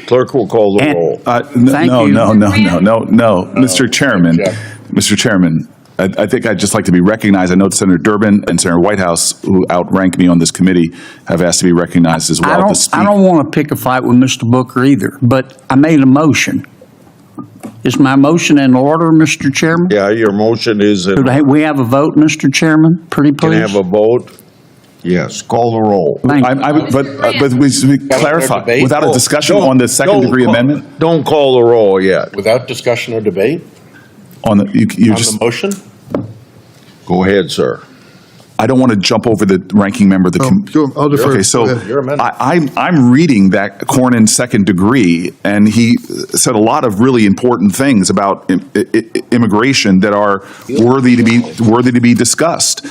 Clerk will call the roll. No, Mr. Chairman. Mr. Chairman, I think I'd just like to be recognized. I know Senator Durbin and Senator Whitehouse, who outrank me on this committee, have asked to be recognized as well. I don't want to pick a fight with Mr. Booker either, but I made a motion. Is my motion in order, Mr. Chairman? Yeah, your motion is, Could we have a vote, Mr. Chairman? Pretty can please. I have a vote? Yes, call the roll. Thank you. But we clarify, debate? without a discussion on the second degree amendment? Don't call the roll yet. Without discussion or debate On the, you on just, the motion? Go ahead, sir. I don't want to jump over the ranking member of the I'll defer. Okay, so Go ahead. Your amendment. I'm reading that Cornyn second degree, and he said a lot of really important things about immigration that are worthy to be discussed.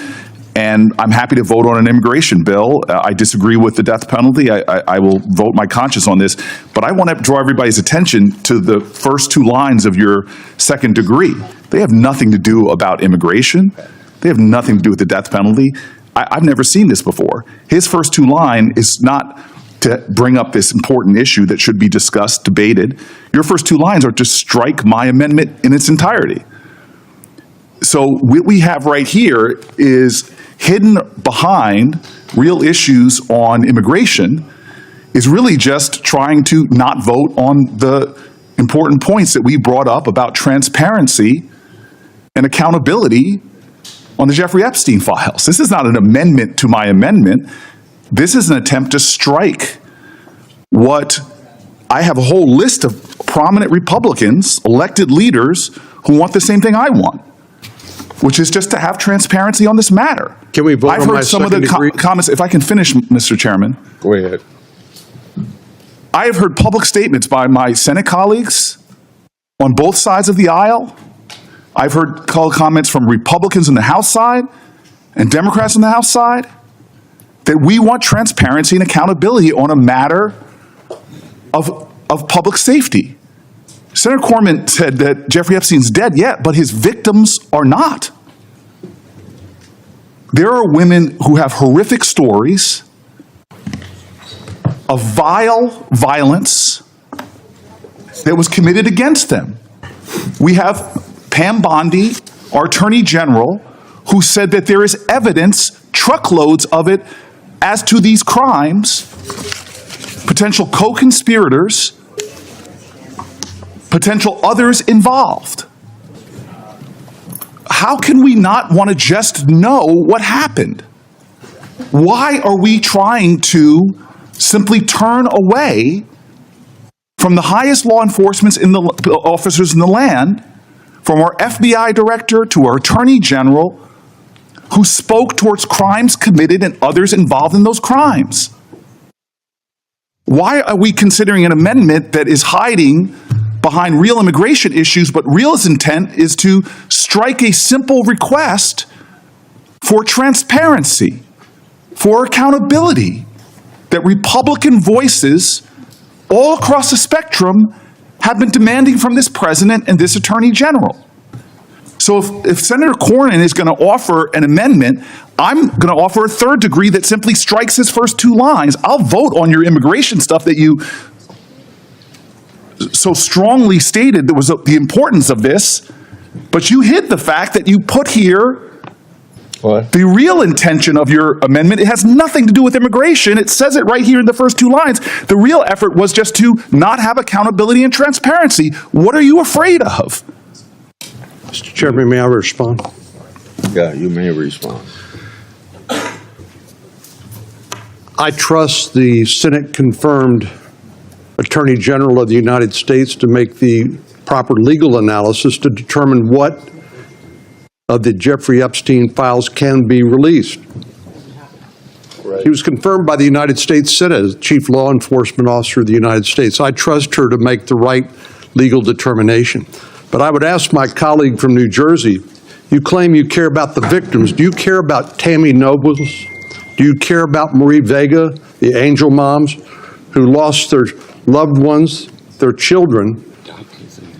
And I'm happy to vote on an immigration bill. I disagree with the death penalty. I will vote my conscience on this. But I want to draw everybody's attention to the first two lines of your second degree. They have nothing to do about immigration. They have nothing to do with the death penalty. I've never seen this before. His first two line is not to bring up this important issue that should be discussed, debated. Your first two lines are to strike my amendment in its entirety. So what we have right here is hidden behind real issues on immigration is really just trying to not vote on the important points that we brought up about transparency and accountability on the Jeffrey Epstein files. This is not an amendment to my amendment. This is an attempt to strike what I have a whole list of prominent Republicans, elected leaders, who want the same thing I want, which is just to have transparency on this matter. Can we vote I've on my heard some of the second degree? comments, if I can finish, Mr. Chairman. Go ahead. I have heard public statements by my Senate colleagues on both sides of the aisle. I've heard comments from Republicans on the House side and Democrats on the House side that we want transparency and accountability on a matter of public safety. Senator Cornyn said that Jeffrey Epstein's dead, but his victims are not. There are women who have horrific stories of vile violence that was committed against them. We have Pam Bondi, our Attorney General, who said that there is evidence, truckloads of it, as to these crimes, potential co-conspirators, potential others involved. How can we not want to just know what happened? Why are we trying to simply turn away from the highest law enforcement officers in the land, from our FBI director to our Attorney General, who spoke towards crimes committed and others involved in those crimes? Why are we considering an amendment that is hiding behind real immigration issues, but real intent is to strike a simple request for transparency, for accountability, that Republican voices all across the spectrum have been demanding from this president and this attorney general? So if Senator Cornyn is going to offer an amendment, I'm going to offer a third degree that simply strikes his first two lines. I'll vote on your immigration stuff that you so strongly stated that was the importance of this, but you hid the fact that you put here What? the real intention of your amendment. It has nothing to do with immigration. It says it right here in the first two lines. The real effort was just to not have accountability and transparency. What are you afraid of? Mr. Chairman, may I respond? Yeah, you may respond. I trust the Senate-confirmed Attorney General of the United States to make the proper legal analysis to determine what of the Jeffrey Epstein files can be released. He was confirmed by the United States Senate as Chief Law Enforcement Officer of the United States. I trust her to make the right legal determination. But I would ask my colleague from New Jersey, you claim you care about the victims. Do you care about Tammy Nobles? Do you care about Marie Vega, the angel moms who lost their loved ones, their children,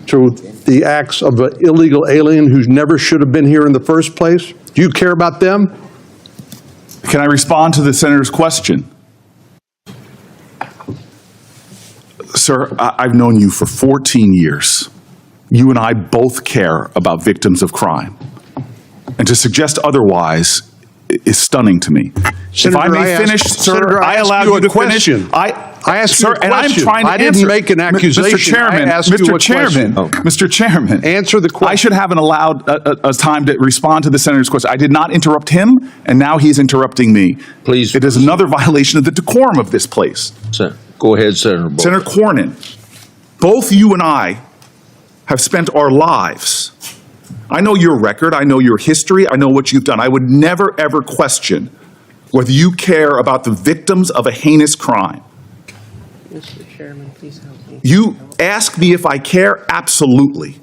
to the acts of an illegal alien who never should have been here in the first place? Do you care about them? Can I respond to the senator's question? Sir, I've known you for 14 years. You and I both care about victims of crime. And to suggest otherwise is stunning to me. Senator, if I may finish, sir, I asked allowed you you a to question. finish. I asked you Sir, a and I'm question. trying to I didn't answer. make an accusation. Mr. Chairman, I asked you Mr. a Chairman, question. Mr. Chairman. Answer the question. I should have allowed a time to respond to the senator's question. I did not interrupt him, and now he's interrupting me. Please It is another violation of the decorum of this place. Go ahead, Senator Booker. Senator Cornyn, both you and I have spent our lives. I know your record. I know your history. I know what you've done. I would never, ever question whether you care about the victims of a heinous crime. Mr. Chairman, please help me. You ask me if I care? Absolutely.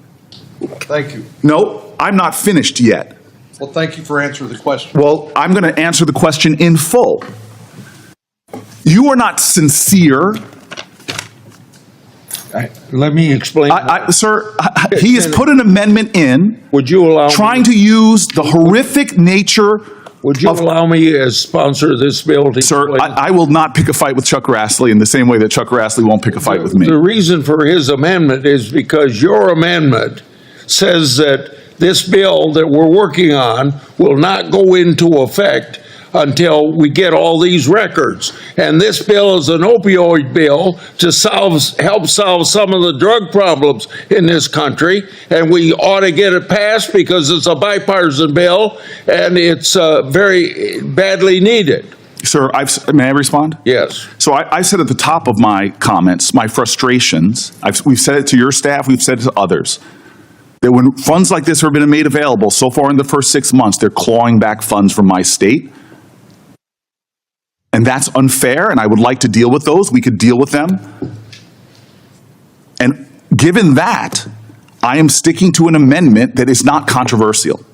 Thank you. No, I'm not finished yet. Well, thank you for answering the question. Well, I'm going to answer the question in full. You are not sincere. Let me explain. Sir, he has put an amendment in Would you allow trying to use the horrific nature Would you allow me as sponsor of this bill to Sir, explain? I will not pick a fight with Chuck Grassley in the same way that Chuck Grassley won't pick a fight with me. The reason for his amendment is because your amendment says that this bill that we're working on will not go into effect until we get all these records. And this bill is an opioid bill to help solve some of the drug problems in this country. And we ought to get it passed because it's a bipartisan bill and it's very badly needed. Sir, may I respond? Yes. So I said at the top of my comments, my frustrations, we've said it to your staff, we've said it to others, that when funds like this have been made available so far in the first 6 months, they're clawing back funds from my state. And that's unfair, and I would like to deal with those. We could deal with them. And given that, I am sticking to an amendment that is not controversial.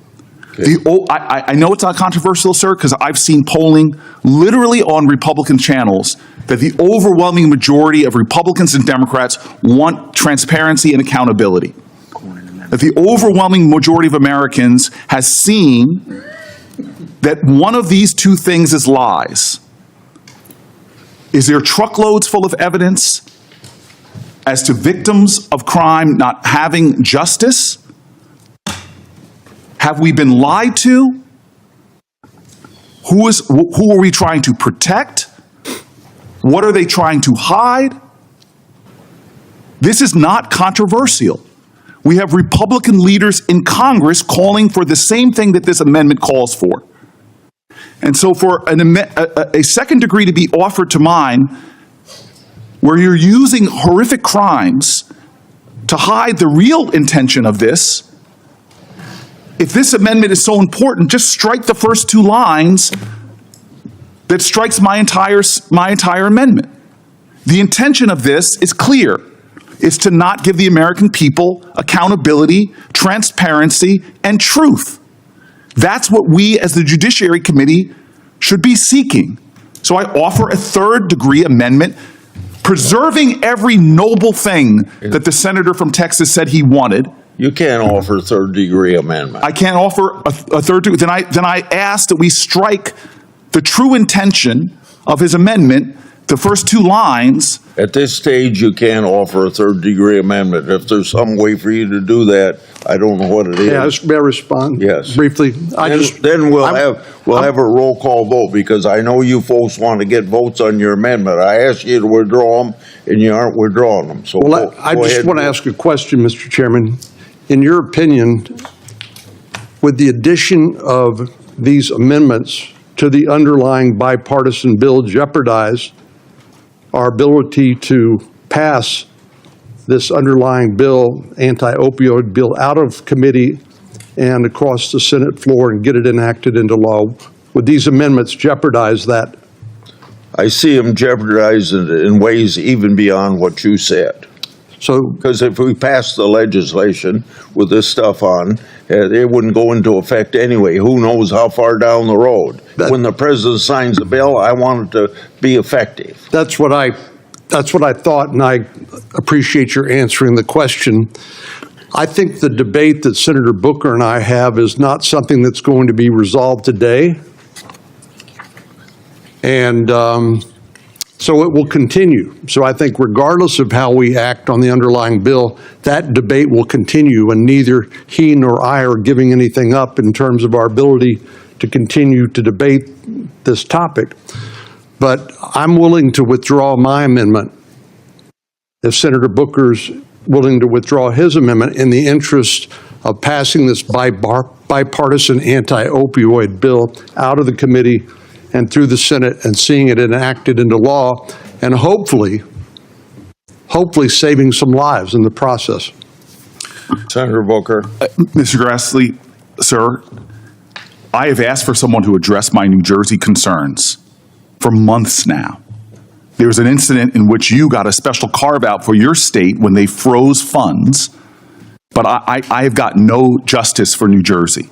I know it's not controversial, sir, because I've seen polling literally on Republican channels that the overwhelming majority of Republicans and Democrats want transparency and accountability. That the overwhelming majority of Americans has seen that one of these two things is lies. Is there truckloads full of evidence as to victims of crime not having justice? Have we been lied to? Who are we trying to protect? What are they trying to hide? This is not controversial. We have Republican leaders in Congress calling for the same thing that this amendment calls for. And so for a second degree to be offered to mine, where you're using horrific crimes to hide the real intention of this, if this amendment is so important, just strike the first two lines that strikes my entire amendment. The intention of this is clear. It's to not give the American people accountability, transparency, and truth. That's what we as the Judiciary Committee should be seeking. So I offer a third-degree amendment, preserving every noble thing that the senator from Texas said he wanted. You can't offer third-degree amendment. I can't offer a third degree. Then I ask that we strike the true intention of his amendment, the first two lines. At this stage, you can't offer a third-degree amendment. If there's some way for you to do that, I don't know what it is. Yeah, may I respond? Yes. Briefly? Then we'll have a roll call vote, because I know you folks want to get votes on your amendment. I asked you to withdraw them, and you aren't withdrawing them. So Well, I just want to ask a question, Mr. Chairman. In your opinion, would the addition of these amendments to the underlying bipartisan bill jeopardize our ability to pass this underlying bill, anti-opioid bill, out of committee and across the Senate floor and get it enacted into law? Would these amendments jeopardize that? I see them jeopardized in ways even beyond what you said. So, Because if we pass the legislation with this stuff on, it wouldn't go into effect anyway. Who knows how far down the road? When the president signs the bill, I want it to be effective. that's what I thought, and I appreciate your answering the question. I think the debate that Senator Booker and I have is not something that's going to be resolved today. And So it will continue. So I think regardless of how we act on the underlying bill, that debate will continue, and neither he nor I are giving anything up in terms of our ability to continue to debate this topic. But I'm willing to withdraw my amendment if Senator Booker's willing to withdraw his amendment in the interest of passing this bipartisan anti-opioid bill out of the committee and through the Senate and seeing it enacted into law, and hopefully saving some lives in the process. Senator Booker. Mr. Grassley, sir, I have asked for someone to address my New Jersey concerns for months now. There was an incident in which you got a special carve-out for your state when they froze funds, but I have got no justice for New Jersey.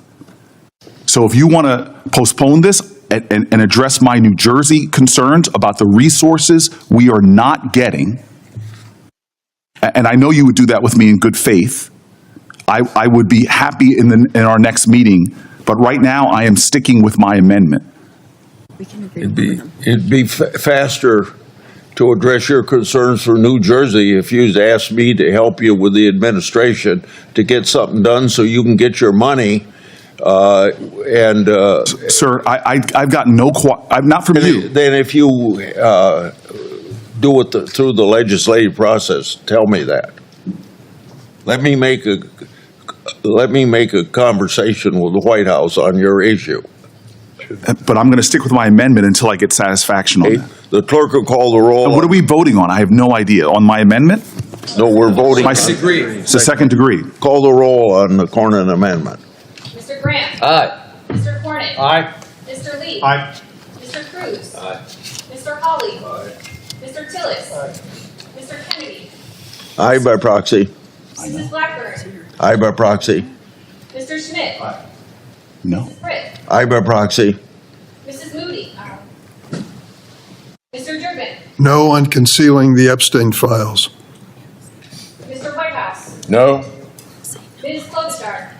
So if you want to postpone this and address my New Jersey concerns about the resources we are not getting, and I know you would do that with me in good faith, I would be happy in our next meeting, but right now I am sticking with my amendment. It'd be faster to address your concerns for New Jersey if you'd asked me to help you with the administration to get something done so you can get your money. Sir, I've got no, I'm not from you. Then if you do it through the legislative process, tell me that. Let me make a conversation with the White House on your issue. But I'm going to stick with my amendment until I get satisfaction on that. The clerk will call the roll. What are we voting on? I have no idea. On my amendment? No, we're voting. It's the second degree. Call the roll on the Cornyn amendment. Mr. Grant. Aye. Mr. Cornyn. Aye. Mr. Lee. Aye. Mr. Cruz. Aye. Mr. Hawley. Mr. Tillis. Mr. Kennedy. Aye by proxy. Mrs. Blackburn. Aye by proxy. Mr. Schmidt. No. Mrs. Britt. Aye by proxy. Mrs. Moody. Mr. Durbin. No on concealing the Epstein files. Mr. Whitehouse. No. Ms. Klobuchar.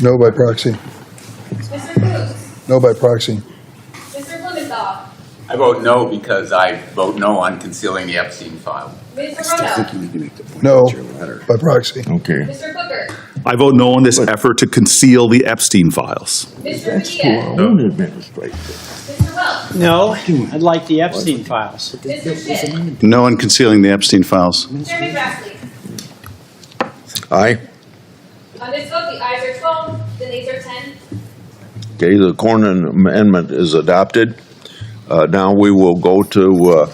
No by proxy. Mr. Cruz. No by proxy. Mr. Blumenthal. I vote no because I vote no on concealing the Epstein file. Ms. Rono. No by proxy. Okay. Mr. Booker. I vote no on this effort to conceal the Epstein files. Mr. Padilla. Mr. Welch. No, I'd like the Epstein files. Mr. Schmidt. No on concealing the Epstein files. Chairman Grassley. Aye. On this vote, the ayes are 12, the nays are 10. Okay, the Cornyn amendment is adopted. Now we will go to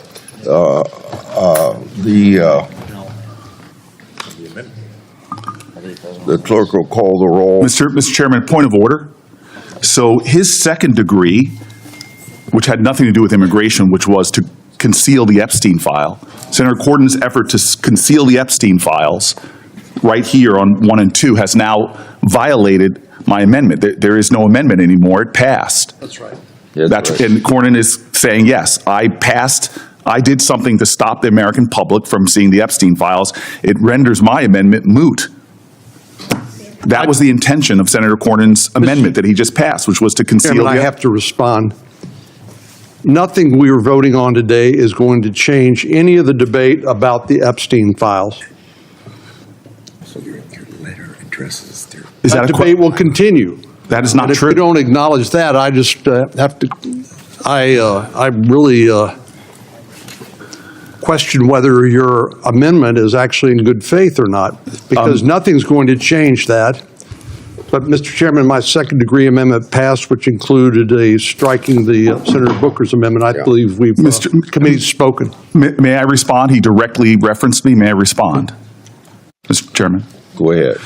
the clerk will call the roll. Mr. Chairman, point of order. So his second degree, which had nothing to do with immigration, which was to conceal the Epstein file, Senator Cornyn's effort to conceal the Epstein files right here on 1 and 2 has now violated my amendment. There is no amendment anymore. It passed. That's right. Yes, That's right. and Cornyn is saying, yes, I did something to stop the American public from seeing the Epstein files. It renders my amendment moot. That was the intention of Senator Cornyn's amendment that he just passed, which was to conceal Chairman, I the... have to respond. Nothing we are voting on today is going to change any of the debate about the Epstein files. So your letter addresses their... Is That that a debate will continue. That is not And if true. you don't acknowledge that, I just have to, I really question whether your amendment is actually in good faith or not, because nothing's going to change that. But, Mr. Chairman, my second degree amendment passed, which included striking the Senator Booker's amendment. I believe we've, committee's spoken. May I respond? He directly referenced me. May I respond? Mr. Chairman. Go ahead.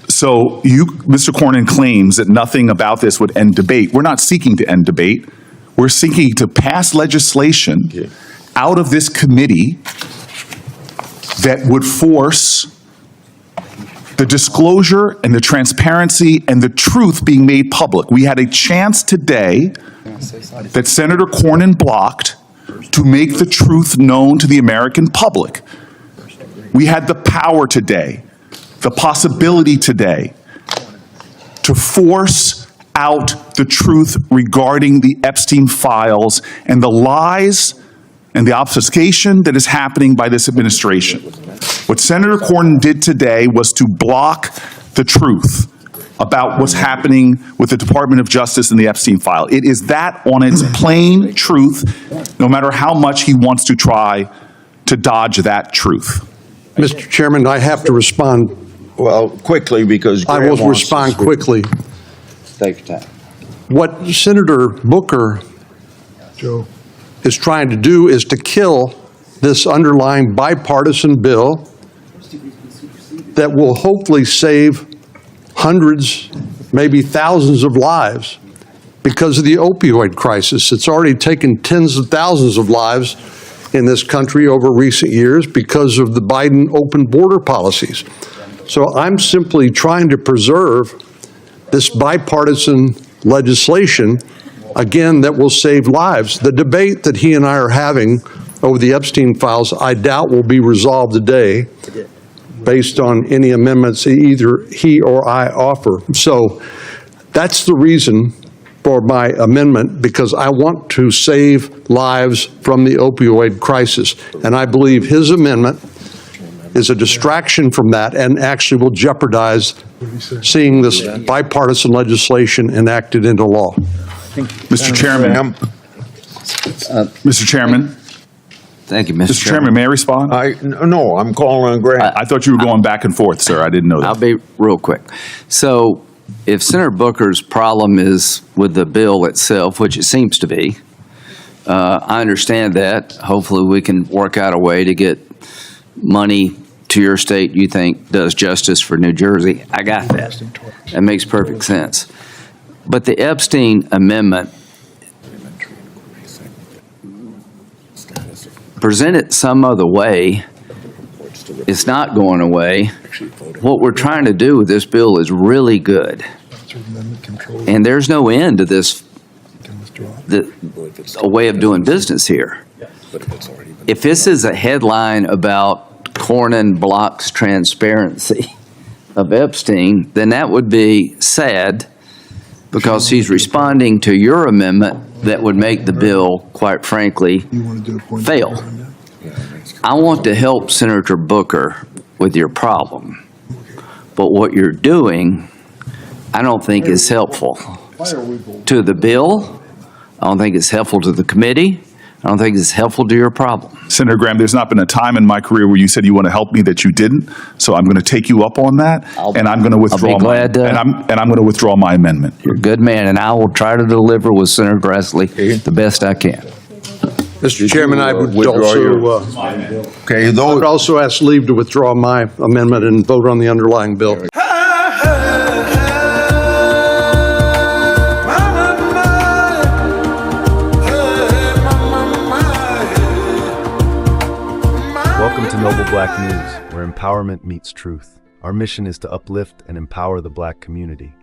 So Mr. Cornyn claims that nothing about this would end debate. We're not seeking to end debate. We're seeking to pass legislation out of this committee that would force the disclosure and the transparency and the truth being made public. We had a chance today that Senator Cornyn blocked to make the truth known to the American public. We had the power today, the possibility today, to force out the truth regarding the Epstein files and the lies and the obfuscation that is happening by this administration. What Senator Cornyn did today was to block the truth about what's happening with the Department of Justice and the Epstein file. It is that on its plain truth, no matter how much he wants to try to dodge that truth. Mr. Chairman, I have to respond. Well, quickly, because I Graham will wants to respond speak. quickly. Take your time. What Senator Booker Joe, is trying to do is to kill this underlying bipartisan bill that will hopefully save hundreds, maybe thousands of lives because of the opioid crisis. It's already taken tens of thousands of lives in this country over recent years because of the Biden open border policies. So I'm simply trying to preserve this bipartisan legislation, again, that will save lives. The debate that he and I are having over the Epstein files, I doubt will be resolved today based on any amendments either he or I offer. So that's the reason for my amendment, because I want to save lives from the opioid crisis. And I believe his amendment is a distraction from that and actually will jeopardize seeing this bipartisan legislation enacted into law. Mr. Chairman. Mr. Chairman. Thank you, Mr. Chairman, may I respond? No, I'm calling on Graham. I thought you were going back and forth, sir. I didn't know I'll that. be real quick. So if Senator Booker's problem is with the bill itself, which it seems to be, I understand that. Hopefully we can work out a way to get money to your state you think does justice for New Jersey. I got that. That makes perfect sense. But the Epstein amendment, present it some other way, it's not going away. What we're trying to do with this bill is really good. And there's no end to this, a way of doing business here. If this is a headline about Cornyn blocks transparency of Epstein, then that would be sad, because he's responding to your amendment that would make the bill, quite frankly, fail. I want to help Senator Booker with your problem, but what you're doing, I don't think is helpful to the bill. I don't think it's helpful to the committee. I don't think it's helpful to your problem. Senator Graham, there's not been a time in my career where you said you want to help me that you didn't. So I'm going to take you up on that, and I'm going to withdraw. glad to- and I'm going to withdraw my amendment. You're a good man, and I will try to deliver with Senator Grassley the best I can. Mr. Chairman, I would withdraw your- also, Okay, I would those, also ask leave to withdraw my amendment and vote on the underlying bill. Welcome to Noble Black News, where empowerment meets truth. Our mission is to uplift and empower the Black community.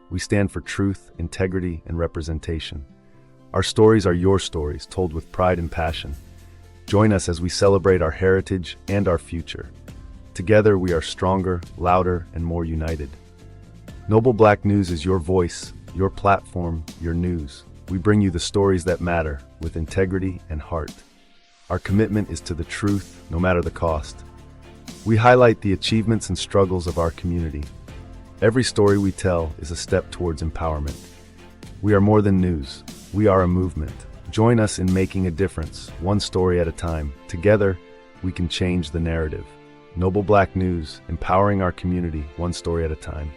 We stand for truth, integrity, and representation. Our stories are your stories, told with pride and passion. Join us as we celebrate our heritage and our future. Together, we are stronger, louder, and more united. Noble Black News is your voice, your platform, your news. We bring you the stories that matter, with integrity and heart. Our commitment is to the truth, no matter the cost. We highlight the achievements and struggles of our community. Every story we tell is a step towards empowerment. We are more than news. We are a movement. Join us in making a difference, one story at a time. Together, we can change the narrative. Noble Black News, empowering our community, one story at a time.